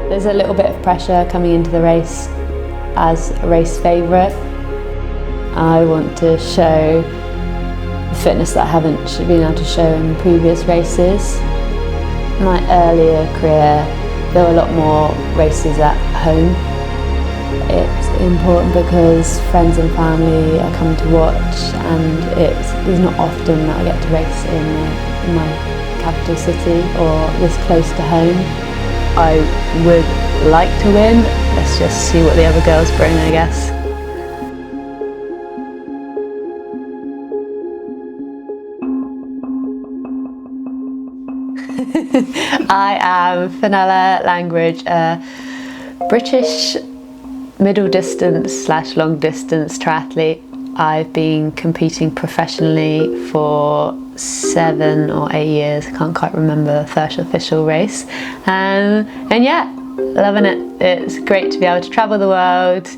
There's a little bit of pressure coming into the race as a race favourite. I want to show the fitness that I haven't been able to show in previous races. In my earlier career, there were a lot more races at home. It's important because friends and family are coming to watch, and it's not often that I get to race in my capital city or this close to home. I would like to win. Let's just see what the other girls bring, I guess. I am Fenella Langridge, a British middle distance / long distance triathlete. I've been competing professionally for 7 or 8 years. I can't quite remember the first official race. And yeah, loving it. It's great to be able to travel the world,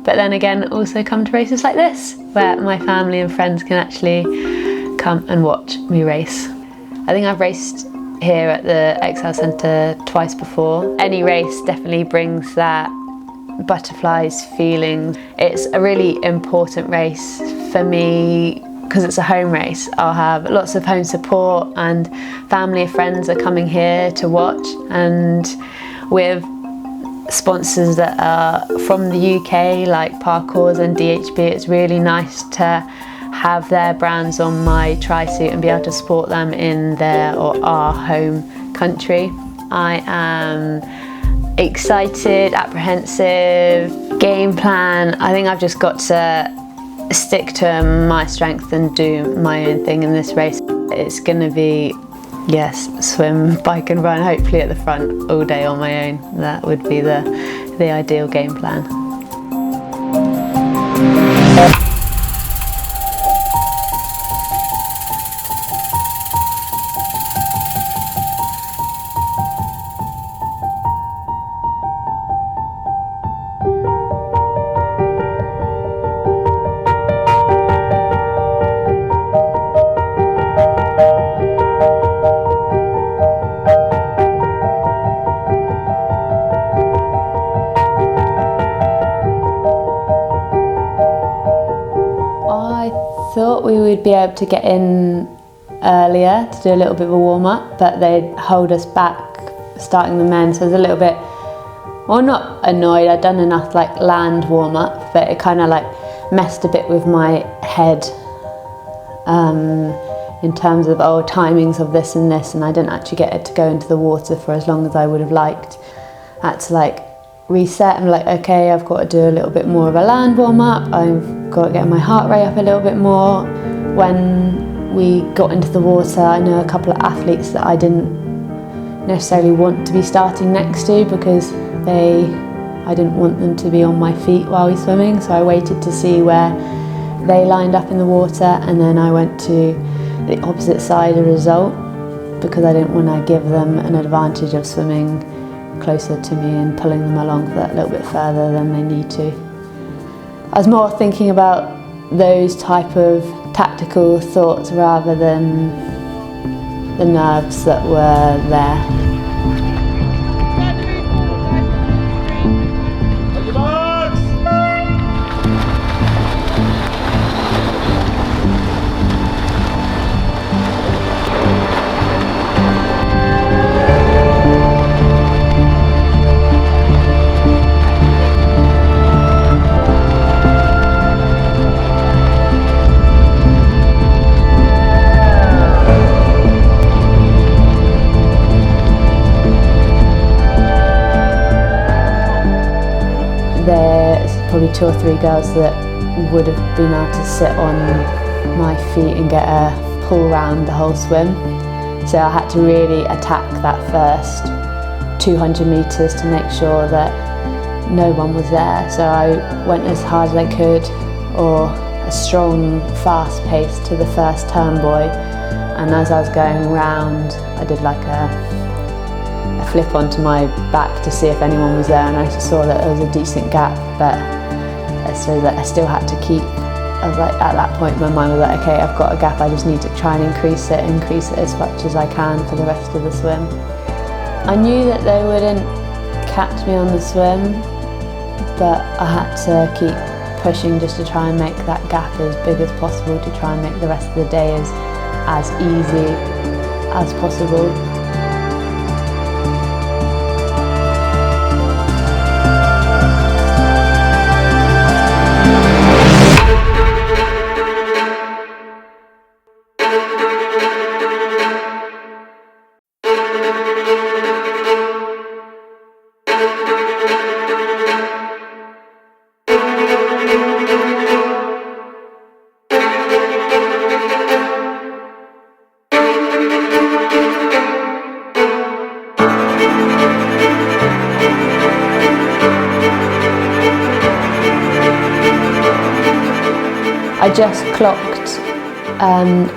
but then again also come to races like this, where my family and friends can actually come and watch me race. I think I've raced here at the Excel Centre twice before. Any race definitely brings that butterflies feeling. It's a really important race for me because it's a home race. I'll have lots of home support and family and friends are coming here to watch, and with sponsors that are from the UK like Parcours and DHB, it's really nice to have their brands on my tri-suit and be able to support them in their or our home country. I am excited, apprehensive, game plan. I think I've just got to stick to my strength and do my own thing in this race. It's going to be, yes, swim, bike and run, hopefully at the front all day on my own. That would be the ideal game plan. I thought we would be able to get in earlier to do a little bit of a warm-up, but they'd hold us back starting the men, so I was a little bit, well, not annoyed. I'd done enough like land warm-up, but it kind of like messed a bit with my head in terms of timings of this and this, and I didn't actually get it to go into the water for as long as I would have liked. I had to like reset and like, okay, I've got to do a little bit more of a land warm-up. I've got to get my heart rate up a little bit more. When we got into the water, I know a couple of athletes that I didn't necessarily want to be starting next to because I didn't want them to be on my feet while we were swimming, so I waited to see where they lined up in the water, and then I went to the opposite side as a result because I didn't want to give them an advantage of swimming closer to me and pulling them along for that little bit further than they need to. I was more thinking about those type of tactical thoughts rather than the nerves that were there. There's probably 2 or 3 girls that would have been able to sit on my feet and get a pull round the whole swim. So I had to really attack that first 200 metres to make sure that no one was there. So I went as hard as I could, or a strong, fast pace to the first turn buoy. And as I was going round, I did like a flip onto my back to see if anyone was there, and I saw that there was a decent gap, but so that I still had to keep. I was like, at that point my mind was like, okay, I've got a gap, I just need to try and increase it as much as I can for the rest of the swim. I knew that they wouldn't catch me on the swim, but I had to keep pushing just to try and make that gap as big as possible, to try and make the rest of the day as easy as possible. I just clocked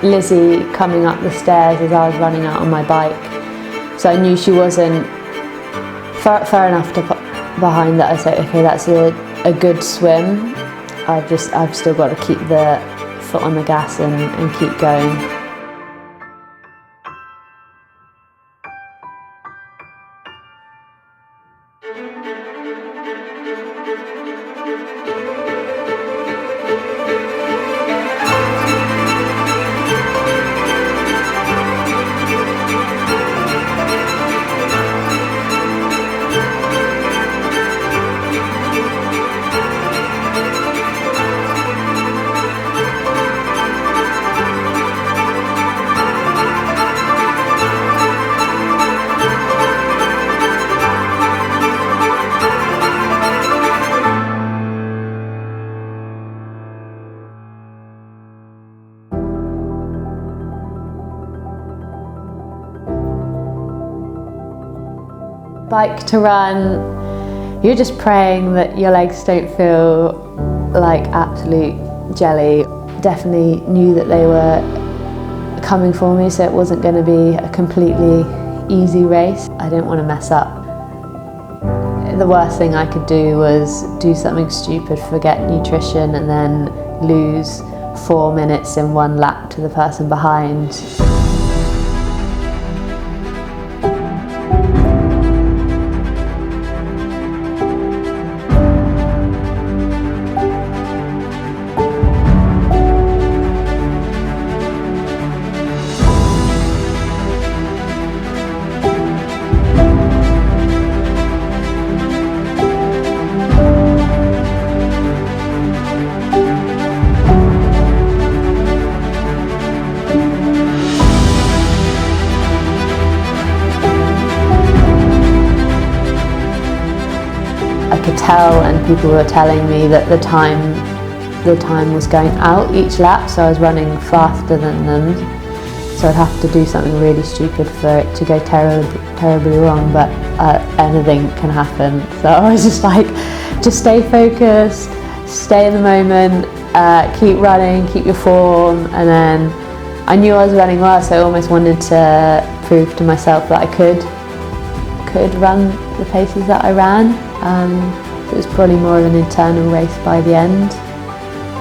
Lizzie coming up the stairs as I was running out on my bike, so I knew she wasn't far enough behind that I said, okay, that's a good swim. I've still got to keep the foot on the gas and keep going. Bike to run, you're just praying that your legs don't feel like absolute jelly. Definitely knew that they were coming for me, so it wasn't going to be a completely easy race. I didn't want to mess up. The worst thing I could do was do something stupid, forget nutrition, and then lose 4 minutes in one lap to the person behind. I could tell, and people were telling me that the time was going out each lap, so I was running faster than them. So I'd have to do something really stupid for it to go terribly wrong, but anything can happen. So I was just like, just stay focused, stay in the moment, keep running, keep your form, and then I knew I was running well, so I almost wanted to prove to myself that I could run the paces that I ran. It was probably more of an internal race by the end,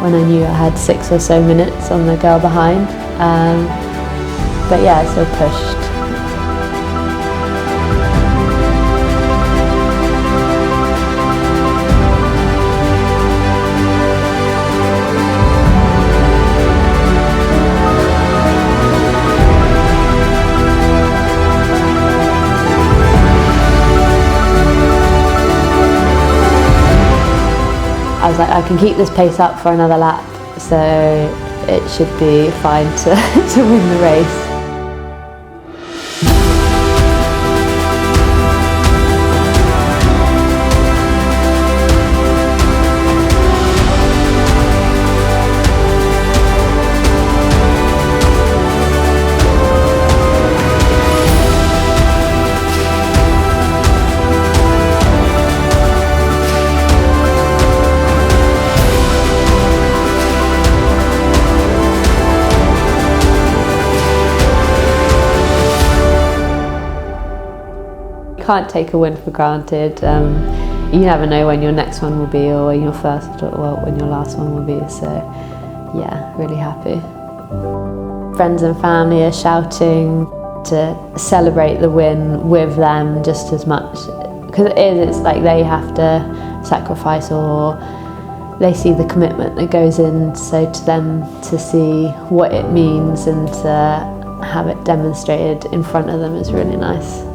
when I knew I had 6 or so minutes on the girl behind. But yeah, I still pushed. I was like, I can keep this pace up for another lap, so it should be fine to win the race. Can't take a win for granted. You never know when your next one will be, or when your first, or when your last one will be, so yeah, really happy. Friends and family are shouting to celebrate the win with them just as much, because it's like they have to sacrifice, or they see the commitment that goes in, so to them to see what it means and to have it demonstrated in front of them is really nice.